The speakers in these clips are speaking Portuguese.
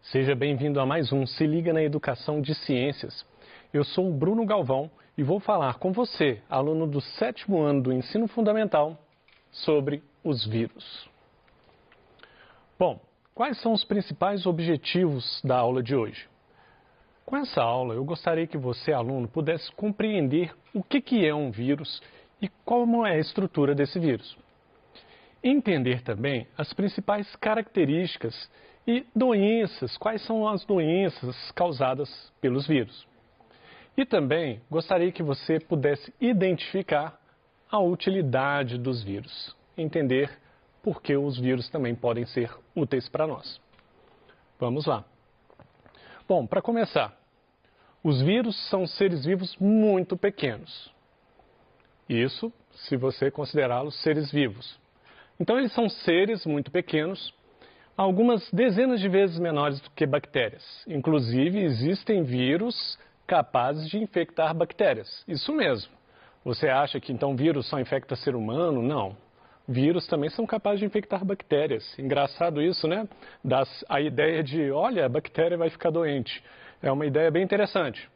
Seja bem-vindo a mais um Se Liga na Educação de Ciências. Eu sou o Bruno Galvão e vou falar com você, aluno do 7º ano do Ensino Fundamental, sobre os vírus. Bom, quais são os principais objetivos da aula de hoje? Com essa aula, eu gostaria que você, aluno, pudesse compreender o que é um vírus e como é a estrutura desse vírus. Entender também as principais características e doenças, quais são as doenças causadas pelos vírus. E também gostaria que você pudesse identificar a utilidade dos vírus, entender por que os vírus também podem ser úteis para nós. Vamos lá. Bom, para começar, os vírus são seres vivos muito pequenos. Isso se você considerá-los seres vivos. Então, eles são seres muito pequenos, algumas dezenas de vezes menores do que bactérias. Inclusive, existem vírus capazes de infectar bactérias. Isso mesmo. Você acha que então vírus só infecta ser humano? Não. Vírus também são capazes de infectar bactérias. Engraçado isso, né? Dá a ideia de, olha, a bactéria vai ficar doente. É uma ideia bem interessante.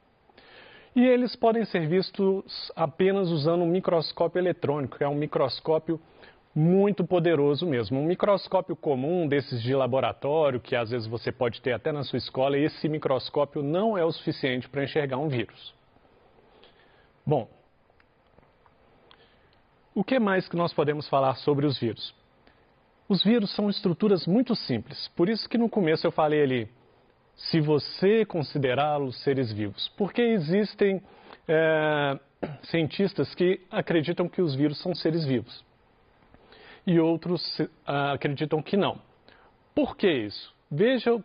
E eles podem ser vistos apenas usando um microscópio eletrônico, que é um microscópio muito poderoso mesmo. Um microscópio comum desses de laboratório, que às vezes você pode ter até na sua escola, esse microscópio não é o suficiente para enxergar um vírus. Bom, o que mais que nós podemos falar sobre os vírus? Os vírus são estruturas muito simples, por isso que no começo eu falei ali, se você considerá-los seres vivos, porque existem cientistas que acreditam que os vírus são seres vivos. E outros acreditam que não. Por que isso? Veja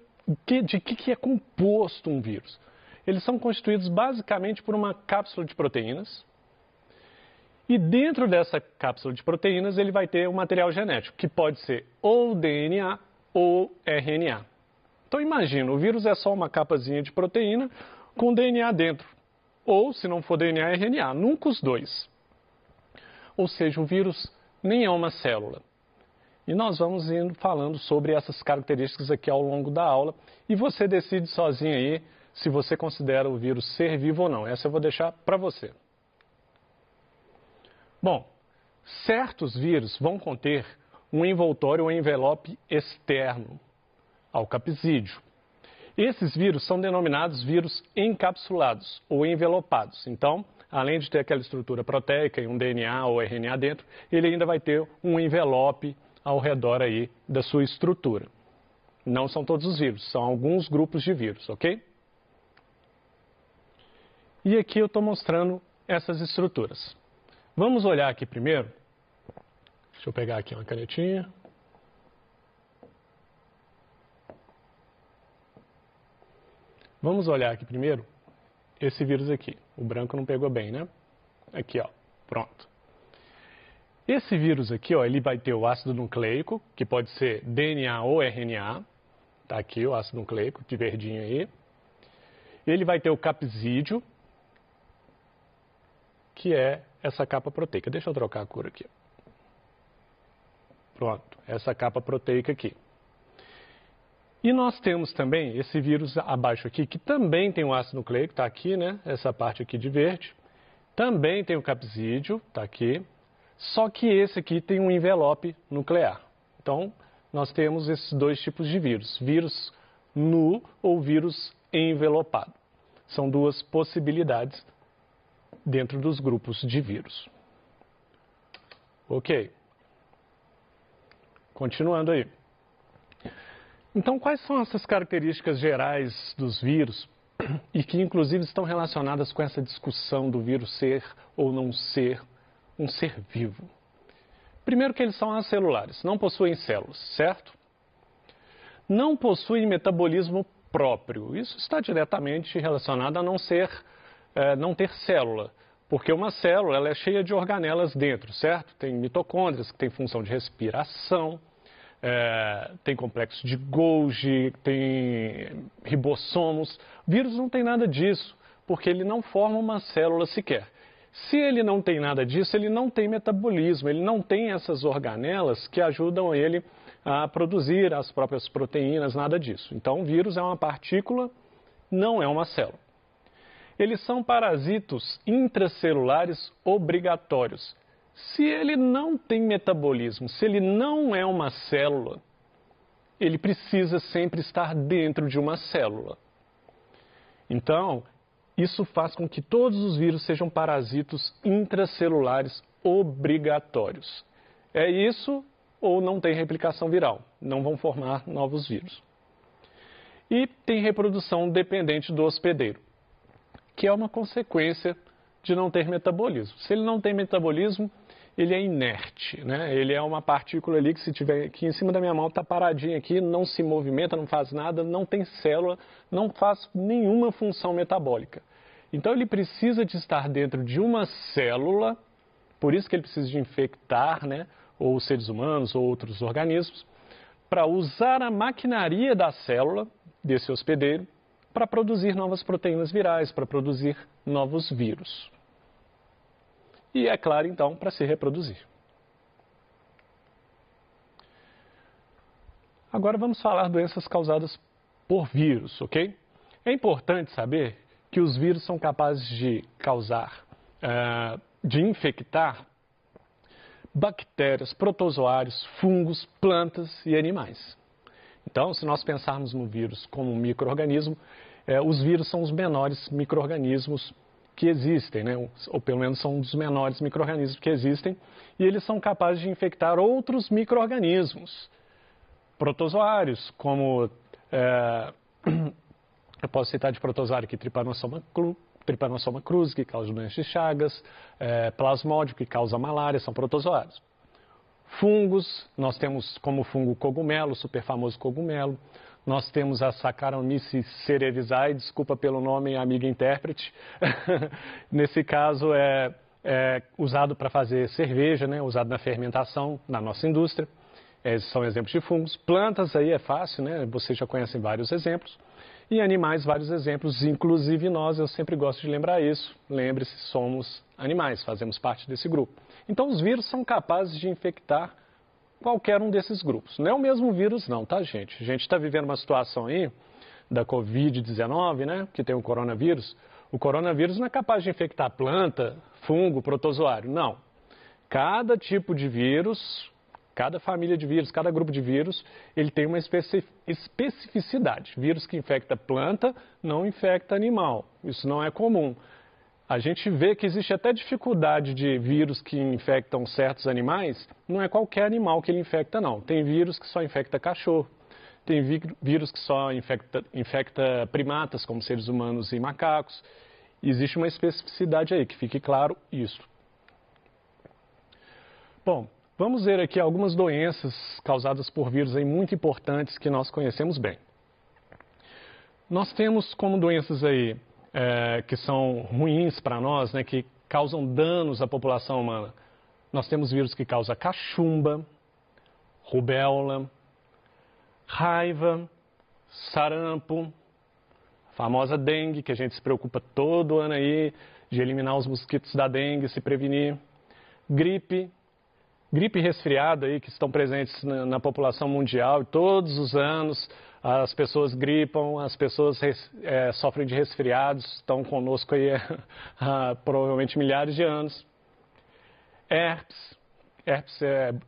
de que é composto um vírus. Eles são constituídos basicamente por uma cápsula de proteínas. E dentro dessa cápsula de proteínas ele vai ter um material genético, que pode ser ou DNA ou RNA. Então imagina, o vírus é só uma capazinha de proteína com DNA dentro. Ou, se não for DNA, RNA. Nunca os dois. Ou seja, o vírus nem é uma célula. E nós vamos indo falando sobre essas características aqui ao longo da aula e você decide sozinho aí se você considera o vírus ser vivo ou não. Essa eu vou deixar para você. Bom, certos vírus vão conter um envoltório ou envelope externo ao capsídeo. Esses vírus são denominados vírus encapsulados ou envelopados. Então, além de ter aquela estrutura proteica e um DNA ou RNA dentro, ele ainda vai ter um envelope ao redor aí da sua estrutura. Não são todos os vírus, são alguns grupos de vírus, ok? E aqui eu estou mostrando essas estruturas. Vamos olhar aqui primeiro. Deixa eu pegar aqui uma canetinha. Vamos olhar aqui primeiro esse vírus aqui. O branco não pegou bem, né? Aqui, ó. Pronto. Esse vírus aqui, ó, ele vai ter o ácido nucleico, que pode ser DNA ou RNA. Tá aqui o ácido nucleico, de verdinho aí. Ele vai ter o capsídeo, que é essa capa proteica. Deixa eu trocar a cor aqui. Pronto. Essa capa proteica aqui. E nós temos também esse vírus abaixo aqui, que também tem o ácido nucleico, está aqui, né? Essa parte aqui de verde. Também tem o capsídeo, está aqui. Só que esse aqui tem um envelope nuclear. Então, nós temos esses dois tipos de vírus. Vírus nu ou vírus envelopado. São duas possibilidades dentro dos grupos de vírus. Ok. Continuando aí. Então, quais são essas características gerais dos vírus e que, inclusive, estão relacionadas com essa discussão do vírus ser ou não ser um ser vivo? Primeiro que eles são acelulares, não possuem células, certo? Não possuem metabolismo próprio. Isso está diretamente relacionado a não ter célula, porque uma célula ela é cheia de organelas dentro, certo? Tem mitocôndrias que têm função de respiração, tem complexo de Golgi, tem ribossomos. O vírus não tem nada disso, porque ele não forma uma célula sequer. Se ele não tem nada disso, ele não tem metabolismo, ele não tem essas organelas que ajudam ele a produzir as próprias proteínas, nada disso. Então, o vírus é uma partícula, não é uma célula. Eles são parasitos intracelulares obrigatórios. Se ele não tem metabolismo, se ele não é uma célula, ele precisa sempre estar dentro de uma célula. Então, isso faz com que todos os vírus sejam parasitos intracelulares obrigatórios. É isso ou não tem replicação viral, não vão formar novos vírus. E tem reprodução dependente do hospedeiro, que é uma consequência de não ter metabolismo. Se ele não tem metabolismo, ele é inerte, né? Ele é uma partícula ali que se tiver aqui em cima da minha mão, está paradinha aqui, não se movimenta, não faz nada, não tem célula, não faz nenhuma função metabólica. Então ele precisa de estar dentro de uma célula, por isso que ele precisa de infectar, né? Ou seres humanos ou outros organismos, para usar a maquinaria da célula, desse hospedeiro, para produzir novas proteínas virais, para produzir novos vírus. E, é claro, então, para se reproduzir. Agora vamos falar doenças causadas por vírus, ok? É importante saber que os vírus são capazes de causar, de infectar bactérias, protozoários, fungos, plantas e animais. Então, se nós pensarmos no vírus como um micro-organismo, os vírus são os menores micro-organismos que existem, né? Ou pelo menos são um dos menores micro-organismos que existem, e eles são capazes de infectar outros micro-organismos, protozoários, como, eu posso citar de protozoário aqui, Trypanosoma cruzi, que causa doença de Chagas, Plasmódio, que causa malária, são protozoários. Fungos, nós temos como fungo cogumelo, super famoso cogumelo. Nós temos a Saccharomyces cerevisiae, desculpa pelo nome, amiga intérprete. Nesse caso é usado para fazer cerveja, né? Usado na fermentação, na nossa indústria. Esses são exemplos de fungos. Plantas aí é fácil, né? Vocês já conhecem vários exemplos. E animais, vários exemplos, inclusive nós, eu sempre gosto de lembrar isso. Lembre-se, somos animais, fazemos parte desse grupo. Então os vírus são capazes de infectar qualquer um desses grupos. Não é o mesmo vírus não, tá, gente? A gente está vivendo uma situação aí da Covid-19, né, que tem o coronavírus. O coronavírus não é capaz de infectar planta, fungo, protozoário, não. Cada tipo de vírus, cada família de vírus, cada grupo de vírus, ele tem uma especificidade. Vírus que infecta planta não infecta animal. Isso não é comum. A gente vê que existe até dificuldade de vírus que infectam certos animais. Não é qualquer animal que ele infecta, não. Tem vírus que só infecta cachorro. Tem vírus que só infecta primatas, como seres humanos e macacos. Existe uma especificidade aí, que fique claro isso. Bom, vamos ver aqui algumas doenças causadas por vírus aí muito importantes que nós conhecemos bem. Nós temos como doenças aí que são ruins para nós, né, que causam danos à população humana. Nós temos vírus que causam cachumba, rubéola, raiva, sarampo, a famosa dengue, que a gente se preocupa todo ano aí de eliminar os mosquitos da dengue, se prevenir, gripe e resfriado aí que estão presentes na população mundial e todos os anos as pessoas gripam, as pessoas sofrem de resfriados, estão conosco aí há provavelmente milhares de anos. Herpes,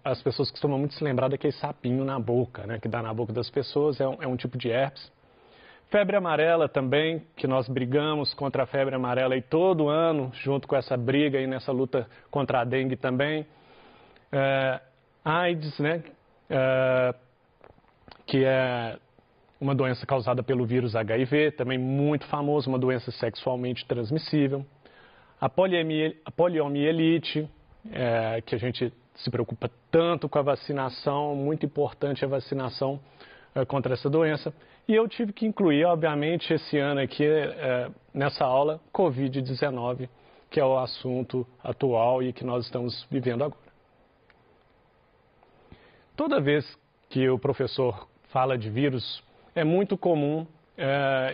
as pessoas costumam muito se lembrar daquele sapinho na boca, né, que dá na boca das pessoas, é um tipo de herpes. Febre amarela também, que nós brigamos contra a febre amarela aí todo ano, junto com essa briga aí nessa luta contra a dengue também. AIDS, né, que é uma doença causada pelo vírus HIV, também muito famoso, uma doença sexualmente transmissível. A poliomielite, que a gente se preocupa tanto com a vacinação, muito importante a vacinação contra essa doença. E eu tive que incluir, obviamente, esse ano aqui, nessa aula, Covid-19, que é o assunto atual e que nós estamos vivendo agora. Toda vez que o professor fala de vírus, é muito comum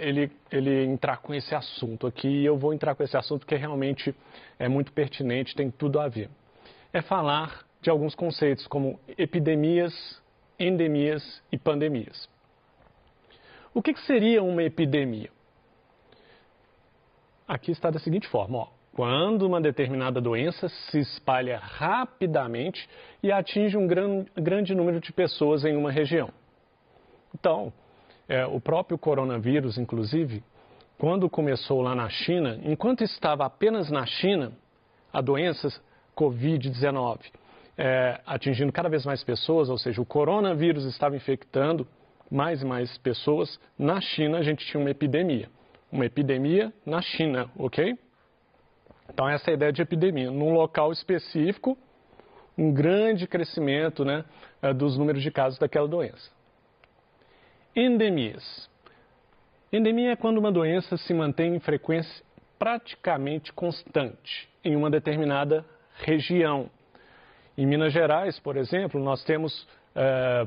ele entrar com esse assunto aqui, e eu vou entrar com esse assunto que realmente é muito pertinente, tem tudo a ver. É falar de alguns conceitos como epidemias endemias e pandemias. O que seria uma epidemia? Aqui está da seguinte forma, ó. Quando uma determinada doença se espalha rapidamente e atinge um grande número de pessoas em uma região. Então, o próprio coronavírus, inclusive, quando começou lá na China, enquanto estava apenas na China, a doença Covid-19 atingindo cada vez mais pessoas, ou seja, o coronavírus estava infectando mais e mais pessoas, na China a gente tinha uma epidemia. Uma epidemia na China, ok? Então essa é a ideia de epidemia. Num local específico, um grande crescimento, né, dos números de casos daquela doença. Endemias. Endemia é quando uma doença se mantém em frequência praticamente constante em uma determinada região. Em Minas Gerais, por exemplo, nós temos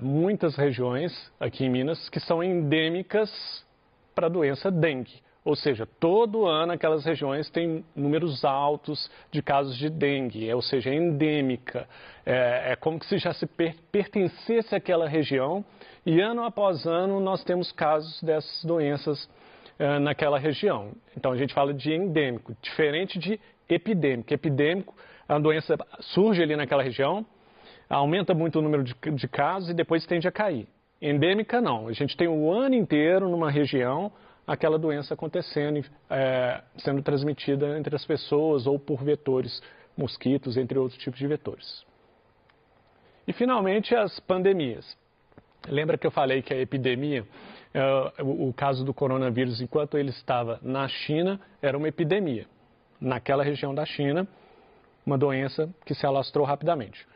muitas regiões aqui em Minas que são endêmicas para a doença dengue. Ou seja, todo ano aquelas regiões têm números altos de casos de dengue, ou seja, é endêmica. É como se já se pertencesse àquela região e ano após ano nós temos casos dessas doenças naquela região. Então a gente fala de endêmico, diferente de epidêmico. Epidêmico, a doença surge ali naquela região, aumenta muito o número de casos e depois tende a cair. Endêmica não, a gente tem o ano inteiro numa região aquela doença acontecendo, sendo transmitida entre as pessoas ou por vetores, mosquitos, entre outros tipos de vetores. E finalmente as pandemias. Lembra que eu falei que a epidemia, o caso do coronavírus, enquanto ele estava na China, era uma epidemia. Naquela região da China, uma doença que se alastrou rapidamente.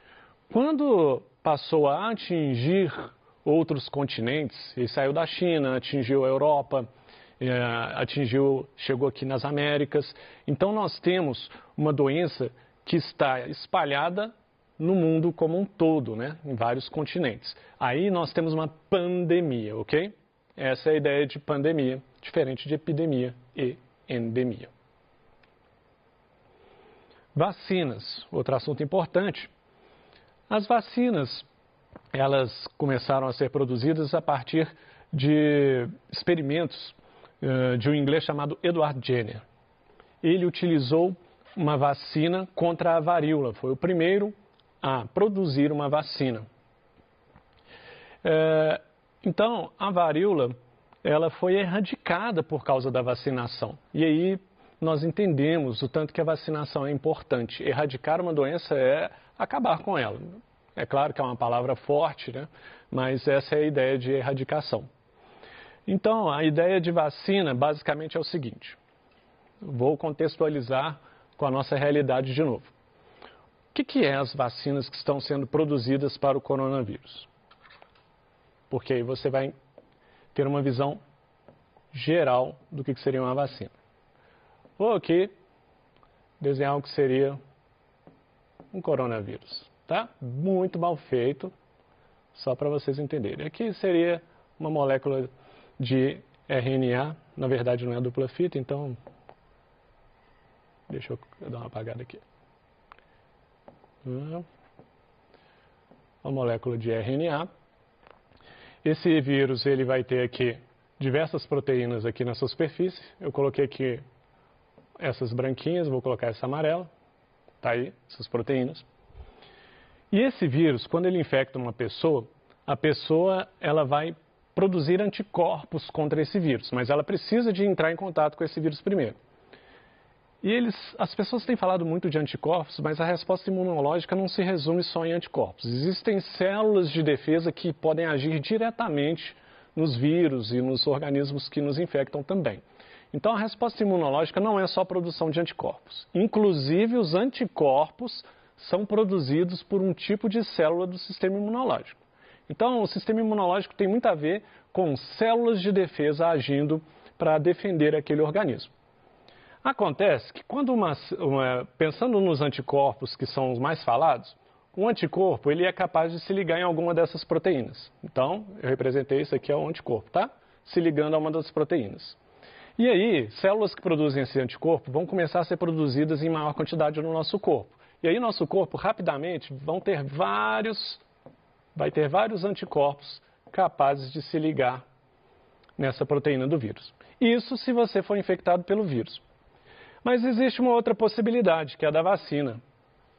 Quando passou a atingir outros continentes, ele saiu da China, atingiu a Europa, chegou aqui nas Américas. Então nós temos uma doença que está espalhada no mundo como um todo, né? Em vários continentes. Aí nós temos uma pandemia, ok? Essa é a ideia de pandemia, diferente de epidemia e endemia. Vacinas, outro assunto importante. As vacinas, elas começaram a ser produzidas a partir de experimentos de um inglês chamado Edward Jenner. Ele utilizou uma vacina contra a varíola, foi o primeiro a produzir uma vacina. Então, a varíola, ela foi erradicada por causa da vacinação. E aí nós entendemos o tanto que a vacinação é importante. Erradicar uma doença é acabar com ela. É claro que é uma palavra forte, né? Mas essa é a ideia de erradicação. Então, a ideia de vacina basicamente é o seguinte. Vou contextualizar com a nossa realidade de novo. O que é as vacinas que estão sendo produzidas para o coronavírus? Porque aí você vai ter uma visão geral do que seria uma vacina. Vou aqui desenhar o que seria um coronavírus, tá? Muito mal feito, só para vocês entenderem. Aqui seria uma molécula de RNA, na verdade não é dupla fita, então deixa eu dar uma apagada aqui. Uma molécula de RNA. Esse vírus ele vai ter aqui diversas proteínas aqui na sua superfície. Eu coloquei aqui essas branquinhas, vou colocar essa amarela. Tá aí, essas proteínas. E esse vírus, quando ele infecta uma pessoa, a pessoa ela vai produzir anticorpos contra esse vírus, mas ela precisa de entrar em contato com esse vírus primeiro. E as pessoas têm falado muito de anticorpos, mas a resposta imunológica não se resume só em anticorpos. Existem células de defesa que podem agir diretamente nos vírus e nos organismos que nos infectam também. Então a resposta imunológica não é só a produção de anticorpos. Inclusive os anticorpos são produzidos por um tipo de célula do sistema imunológico. Então o sistema imunológico tem muito a ver com células de defesa agindo para defender aquele organismo. Acontece que quando pensando nos anticorpos que são os mais falados, um anticorpo ele é capaz de se ligar em alguma dessas proteínas. Então, eu representei isso aqui é o anticorpo, tá? Se ligando a uma das proteínas. E aí, células que produzem esse anticorpo vão começar a ser produzidas em maior quantidade no nosso corpo. E aí, nosso corpo, rapidamente, vão ter vários vai ter vários anticorpos capazes de se ligar nessa proteína do vírus. Isso se você for infectado pelo vírus. Mas existe uma outra possibilidade, que é a da vacina.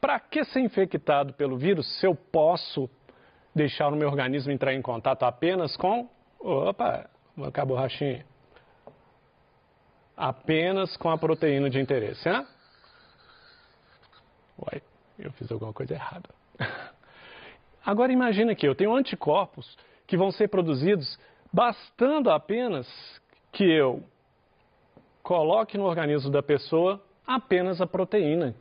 Para que ser infectado pelo vírus se eu posso deixar o meu organismo entrar em contato apenas com... Opa, a borrachinha. Apenas com a proteína de interesse, né? Uai, eu fiz alguma coisa errada. Agora imagina que eu tenho anticorpos que vão ser produzidos bastando apenas que eu coloque no organismo da pessoa apenas a proteína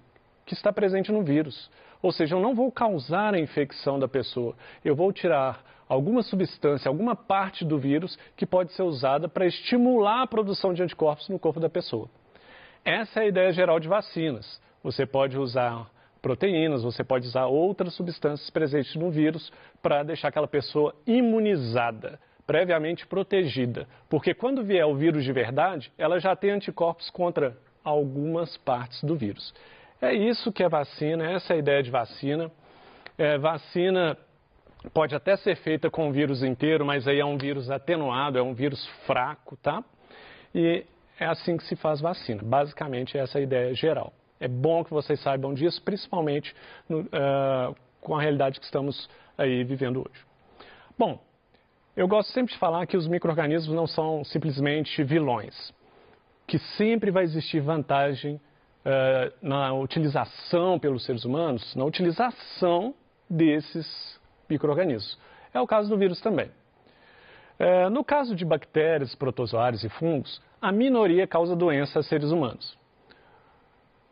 que está presente no vírus. Ou seja, eu não vou causar a infecção da pessoa, eu vou tirar alguma substância, alguma parte do vírus que pode ser usada para estimular a produção de anticorpos no corpo da pessoa. Essa é a ideia geral de vacinas. Você pode usar proteínas, você pode usar outras substâncias presentes no vírus para deixar aquela pessoa imunizada, previamente protegida. Porque quando vier o vírus de verdade, ela já tem anticorpos contra algumas partes do vírus. É isso que é vacina, essa é a ideia de vacina. Vacina pode até ser feita com o vírus inteiro, mas aí é um vírus atenuado, é um vírus fraco, tá? E é assim que se faz vacina. Basicamente, essa é a ideia geral. É bom que vocês saibam disso, principalmente com a realidade que estamos aí vivendo hoje. Bom, eu gosto sempre de falar que os micro-organismos não são simplesmente vilões, que sempre vai existir vantagem na utilização pelos seres humanos, na utilização desses micro-organismos. É o caso do vírus também. No caso de bactérias, protozoários e fungos, a minoria causa doença a seres humanos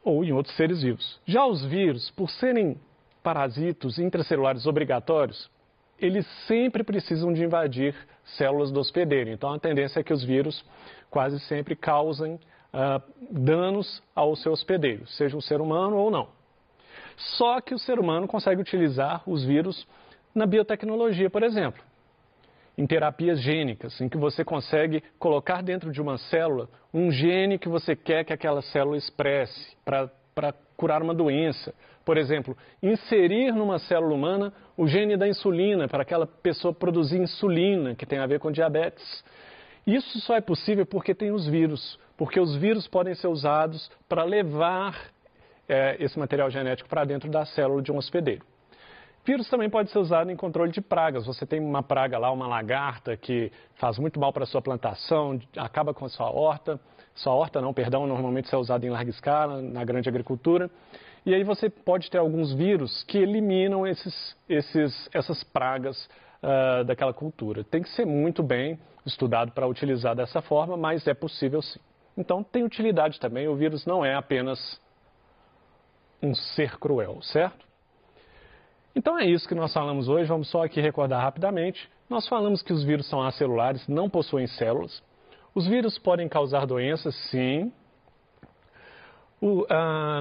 ou em outros seres vivos. Já os vírus, por serem parasitos intracelulares obrigatórios, eles sempre precisam de invadir células do hospedeiro. Então, a tendência é que os vírus quase sempre causem danos ao seu hospedeiro, seja um ser humano ou não. Só que o ser humano consegue utilizar os vírus na biotecnologia, por exemplo, em terapias gênicas, em que você consegue colocar dentro de uma célula um gene que você quer que aquela célula expresse para curar uma doença. Por exemplo, inserir numa célula humana o gene da insulina, para aquela pessoa produzir insulina, que tem a ver com diabetes. Isso só é possível porque tem os vírus, porque os vírus podem ser usados para levar esse material genético para dentro da célula de um hospedeiro. Vírus também pode ser usado em controle de pragas. Você tem uma praga lá, uma lagarta, que faz muito mal para a sua plantação, acaba com a sua horta. Sua horta não, perdão, normalmente isso é usado em larga escala, na grande agricultura. E aí você pode ter alguns vírus que eliminam essas pragas daquela cultura. Tem que ser muito bem estudado para utilizar dessa forma, mas é possível sim. Então tem utilidade também, o vírus não é apenas um ser cruel, certo? Então é isso que nós falamos hoje, vamos só aqui recordar rapidamente. Nós falamos que os vírus são acelulares, não possuem células. Os vírus podem causar doenças, sim.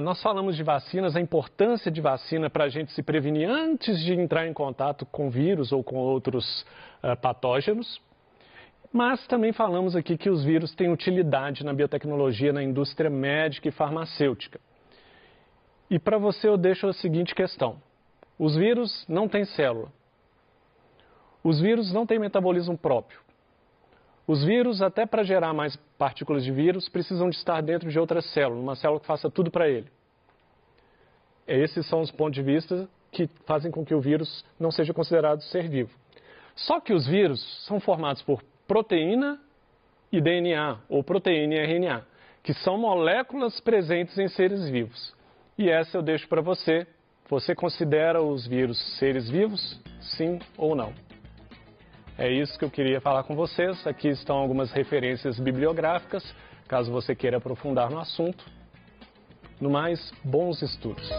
Nós falamos de vacinas, a importância de vacina para a gente se prevenir antes de entrar em contato com vírus ou com outros patógenos. Mas também falamos aqui que os vírus têm utilidade na biotecnologia, na indústria médica e farmacêutica. E para você eu deixo a seguinte questão. Os vírus não têm célula. Os vírus não têm metabolismo próprio. Os vírus, até para gerar mais partículas de vírus, precisam de estar dentro de outra célula, uma célula que faça tudo para ele. Esses são os pontos de vista que fazem com que o vírus não seja considerado ser vivo. Só que os vírus são formados por proteína e DNA, ou proteína e RNA, que são moléculas presentes em seres vivos. E essa eu deixo para você. Você considera os vírus seres vivos? Sim ou não? É isso que eu queria falar com vocês. Aqui estão algumas referências bibliográficas, caso você queira aprofundar no assunto. No mais, bons estudos.